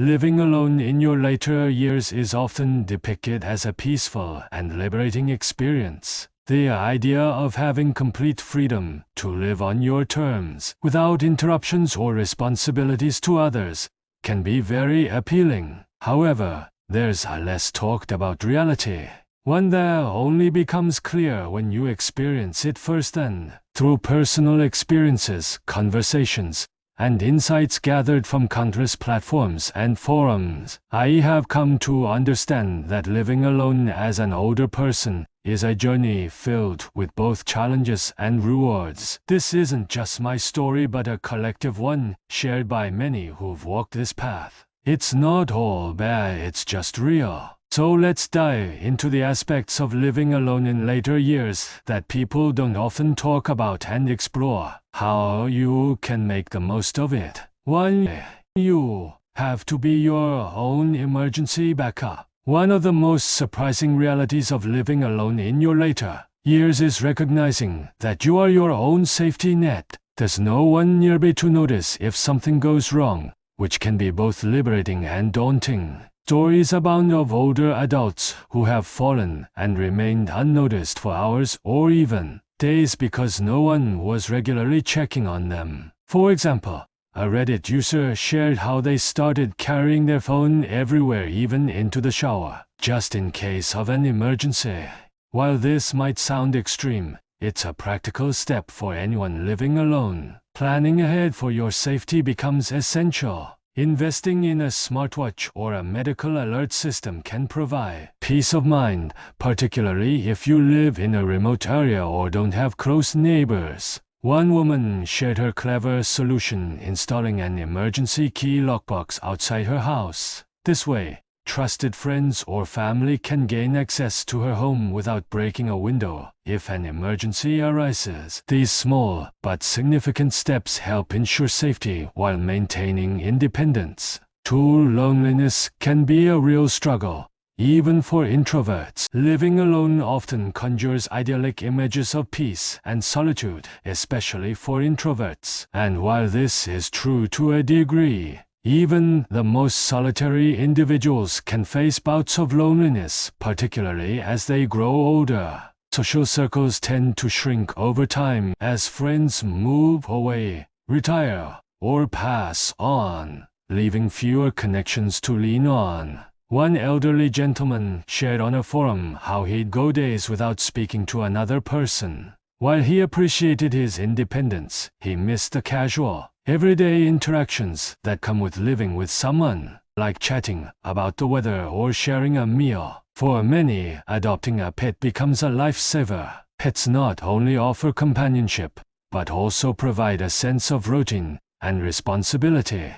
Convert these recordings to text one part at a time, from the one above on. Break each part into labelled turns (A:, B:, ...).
A: Living alone in your later years is often depicted as a peaceful and liberating experience. The idea of having complete freedom to live on your terms, without interruptions or responsibilities to others, can be very appealing. However, there's a less talked about reality, one that only becomes clear when you experience it firsthand. Through personal experiences, conversations, and insights gathered from countless platforms and forums, I have come to understand that living alone as an older person is a journey filled with both challenges and rewards. This isn't just my story but a collective one, shared by many who've walked this path. It's not all bad, it's just real. So let's dive into the aspects of living alone in later years that people don't often talk about and explore how you can make the most of it. 1. You have to be your own emergency backup. One of the most surprising realities of living alone in your later years is recognizing that you are your own safety net. There's no one nearby to notice if something goes wrong, which can be both liberating and daunting. Stories abound of older adults who have fallen and remained unnoticed for hours or even days because no one was regularly checking on them. For example, a Reddit user shared how they started carrying their phone everywhere, even into the shower, just in case of an emergency. While this might sound extreme, it's a practical step for anyone living alone. Planning ahead for your safety becomes essential. Investing in a smartwatch or a medical alert system can provide peace of mind, particularly if you live in a remote area or don't have close neighbors. One woman shared her clever solution, installing an emergency key lockbox outside her house. This way, trusted friends or family can gain access to her home without breaking a window if an emergency arises. These small but significant steps help ensure safety while maintaining independence. 2. Loneliness can be a real struggle, even for introverts. Living alone often conjures idyllic images of peace and solitude, especially for introverts. And while this is true to a degree, even the most solitary individuals can face bouts of loneliness, particularly as they grow older. Social circles tend to shrink over time as friends move away, retire, or pass on, leaving fewer connections to lean on. One elderly gentleman shared on a forum how he'd go days without speaking to another person. While he appreciated his independence, he missed the casual, everyday interactions that come with living with someone, like chatting about the weather or sharing a meal. For many, adopting a pet becomes a lifesaver. Pets not only offer companionship, but also provide a sense of routine and responsibility.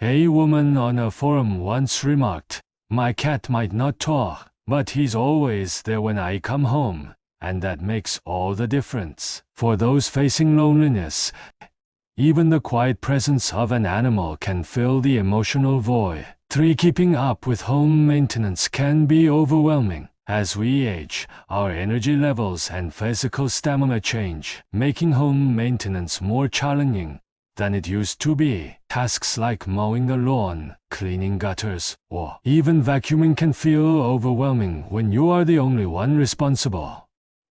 A: A woman on a forum once remarked, "My cat might not talk, but he's always there when I come home, and that makes all the difference." For those facing loneliness, even the quiet presence of an animal can fill the emotional void. 3. Keeping up with home maintenance can be overwhelming. As we age, our energy levels and physical stamina change, making home maintenance more challenging than it used to be. Tasks like mowing the lawn, cleaning gutters, or even vacuuming can feel overwhelming when you are the only one responsible.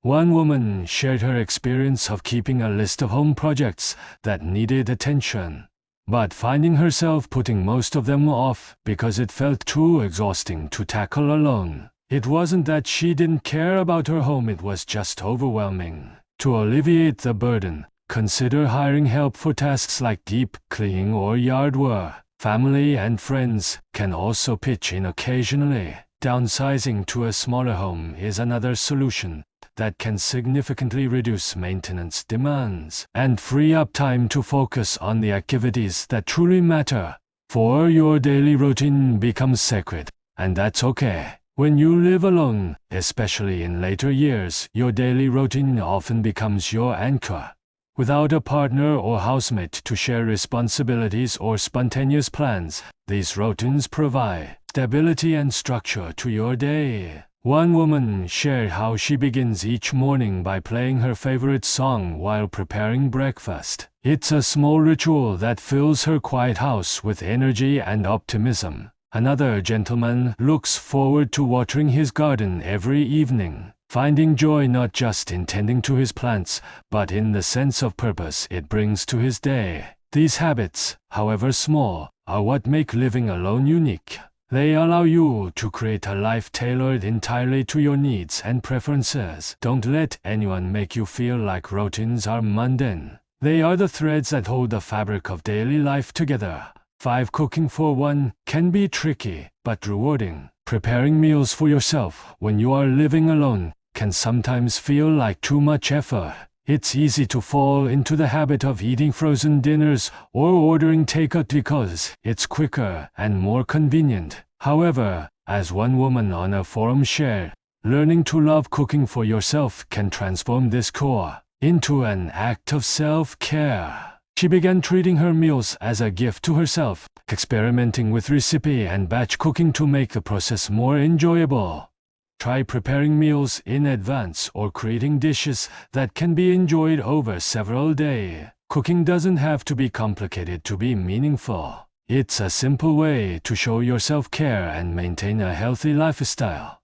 A: One woman shared her experience of keeping a list of home projects that needed attention, but finding herself putting most of them off because it felt too exhausting to tackle alone. It wasn't that she didn't care about her home, it was just overwhelming. To alleviate the burden, consider hiring help for tasks like deep cleaning or yard work. Family and friends can also pitch in occasionally. Downsizing to a smaller home is another solution that can significantly reduce maintenance demands and free up time to focus on the activities that truly matter. For your daily routine becomes sacred, and that's okay. When you live alone, especially in later years, your daily routine often becomes your anchor. Without a partner or housemate to share responsibilities or spontaneous plans, these routines provide stability and structure to your day. One woman shared how she begins each morning by playing her favorite song while preparing breakfast. It's a small ritual that fills her quiet house with energy and optimism. Another gentleman looks forward to watering his garden every evening, finding joy not just in tending to his plants, but in the sense of purpose it brings to his day. These habits, however small, are what make living alone unique. They allow you to create a life tailored entirely to your needs and preferences. Don't let anyone make you feel like routines are mundane. They are the threads that hold the fabric of daily life together. 5. Cooking for one can be tricky, but rewarding. Preparing meals for yourself when you are living alone can sometimes feel like too much effort. It's easy to fall into the habit of eating frozen dinners or ordering takeout because it's quicker and more convenient. However, as one woman on a forum shared, learning to love cooking for yourself can transform this chore into an act of self-care. She began treating her meals as a gift to herself, experimenting with recipe and batch cooking to make the process more enjoyable. Try preparing meals in advance or creating dishes that can be enjoyed over several days. Cooking doesn't have to be complicated to be meaningful. It's a simple way to show your self-care and maintain a healthy lifestyle.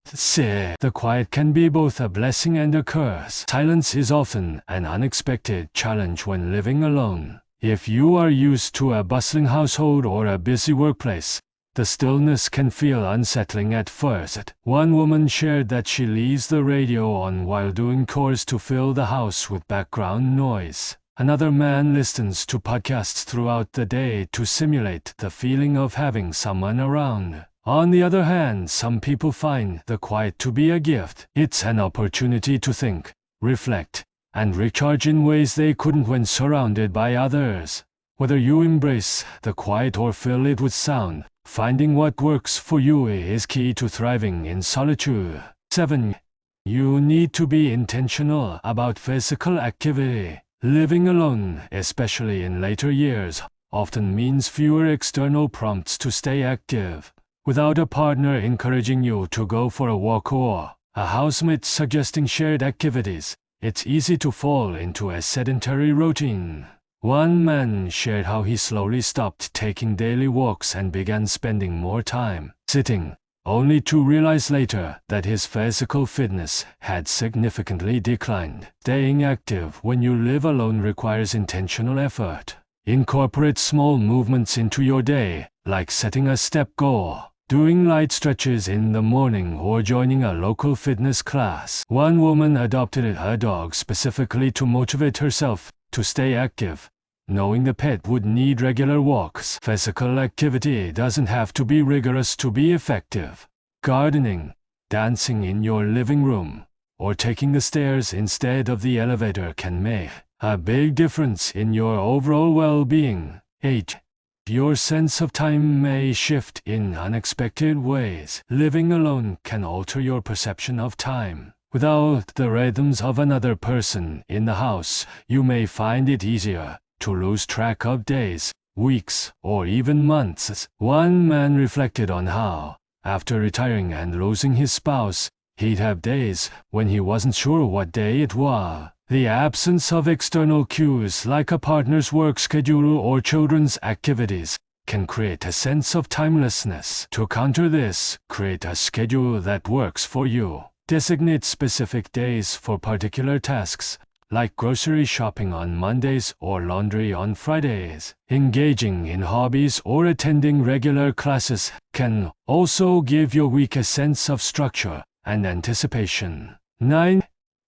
A: The quiet can be both a blessing and a curse. Silence is often an unexpected challenge when living alone. If you are used to a bustling household or a busy workplace, the stillness can feel unsettling at first. One woman shared that she leaves the radio on while doing chores to fill the house with background noise. Another man listens to podcasts throughout the day to simulate the feeling of having someone around. On the other hand, some people find the quiet to be a gift. It's an opportunity to think, reflect, and recharge in ways they couldn't when surrounded by others. Whether you embrace the quiet or fill it with sound, finding what works for you is key to thriving in solitude. 7. You need to be intentional about physical activity. Living alone, especially in later years, often means fewer external prompts to stay active. Without a partner encouraging you to go for a walk or a housemate suggesting shared activities, it's easy to fall into a sedentary routine. One man shared how he slowly stopped taking daily walks and began spending more time sitting, only to realize later that his physical fitness had significantly declined. Staying active when you live alone requires intentional effort. Incorporate small movements into your day, like setting a step goal, doing light stretches in the morning, or joining a local fitness class. One woman adopted a dog specifically to motivate herself to stay active, knowing the pet would need regular walks. Physical activity doesn't have to be rigorous to be effective. Gardening, dancing in your living room, or taking the stairs instead of the elevator can make a big difference in your overall well-being. 8. Your sense of time may shift in unexpected ways. Living alone can alter your perception of time. Without the rhythms of another person in the house, you may find it easier to lose track of days, weeks, or even months. One man reflected on how, after retiring and losing his spouse, he'd have days when he wasn't sure what day it was. The absence of external cues like a partner's work schedule or children's activities can create a sense of timelessness. To counter this, create a schedule that works for you. Designate specific days for particular tasks, like grocery shopping on Mondays or laundry on Fridays. Engaging in hobbies or attending regular classes can also give your week a sense of structure and anticipation. 9.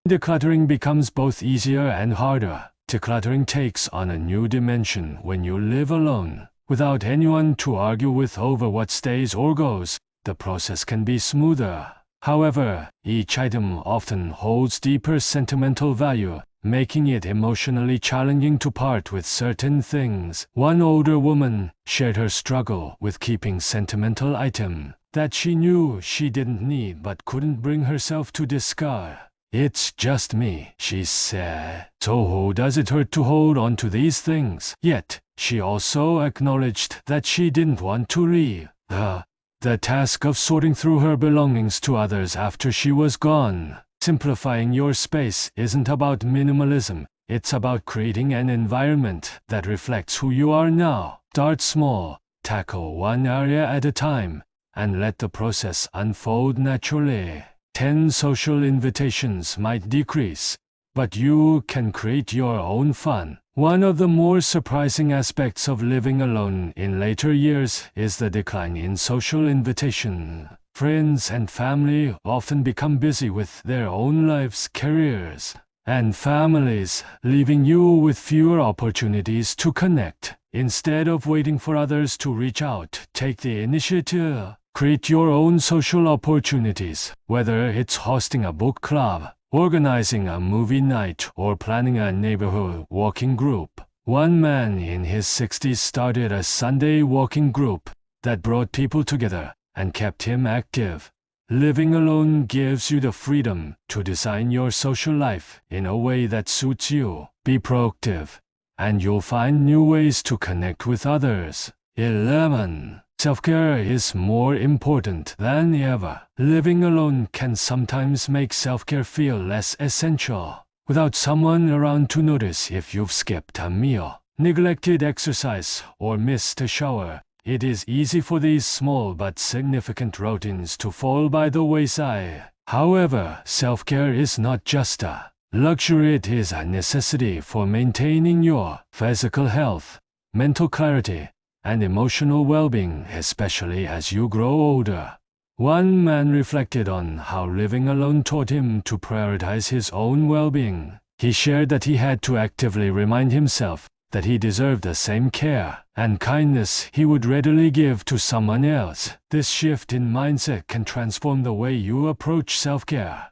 A: Decluttering becomes both easier and harder. Decluttering takes on a new dimension when you live alone. Without anyone to argue with over what stays or goes, the process can be smoother. However, each item often holds deeper sentimental value, making it emotionally challenging to part with certain things. One older woman shared her struggle with keeping sentimental items that she knew she didn't need but couldn't bring herself to discard. "It's just me," she said. "So who does it hurt to hold on to these things?" Yet, she also acknowledged that she didn't want to leave the the task of sorting through her belongings to others after she was gone. Simplifying your space isn't about minimalism, it's about creating an environment that reflects who you are now. Start small, tackle one area at a time, and let the process unfold naturally. 10 social invitations might decrease, but you can create your own fun. One of the more surprising aspects of living alone in later years is the decline in social invitation. Friends and family often become busy with their own lives, careers, and families, leaving you with fewer opportunities to connect. Instead of waiting for others to reach out, take the initiative. Create your own social opportunities, whether it's hosting a book club, organizing a movie night, or planning a neighborhood walking group. One man in his 60s started a Sunday walking group that brought people together and kept him active. Living alone gives you the freedom to design your social life in a way that suits you. Be proactive, and you'll find new ways to connect with others. 11. Self-care is more important than ever. Living alone can sometimes make self-care feel less essential. Without someone around to notice if you've skipped a meal, neglected exercise, or missed a shower, it is easy for these small but significant routines to fall by the wayside. However, self-care is not just a luxury, it is a necessity for maintaining your physical health, mental clarity, and emotional well-being, especially as you grow older. One man reflected on how living alone taught him to prioritize his own well-being. He shared that he had to actively remind himself that he deserved the same care and kindness he would readily give to someone else. This shift in mindset can transform the way you approach self-care.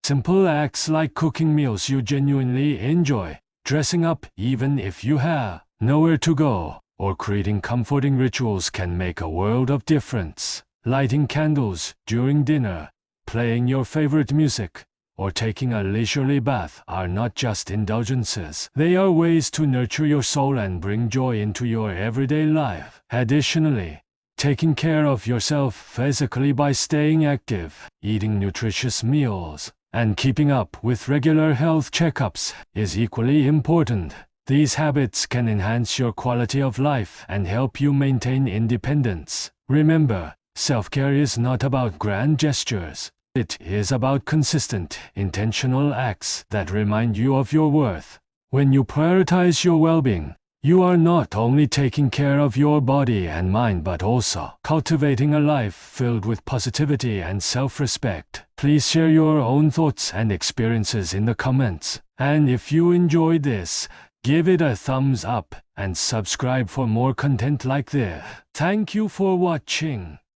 A: Simple acts like cooking meals you genuinely enjoy, dressing up even if you have nowhere to go, or creating comforting rituals can make a world of difference. Lighting candles during dinner, playing your favorite music, or taking a leisurely bath are not just indulgences. They are ways to nurture your soul and bring joy into your everyday life. Additionally, taking care of yourself physically by staying active, eating nutritious meals, and keeping up with regular health checkups is equally important. These habits can enhance your quality of life and help you maintain independence. Remember, self-care is not about grand gestures. It is about consistent, intentional acts that remind you of your worth. When you prioritize your well-being, you are not only taking care of your body and mind but also cultivating a life filled with positivity and self-respect. Please share your own thoughts and experiences in the comments. And if you enjoyed this, give it a thumbs up and subscribe for more content like this. Thank you for watching.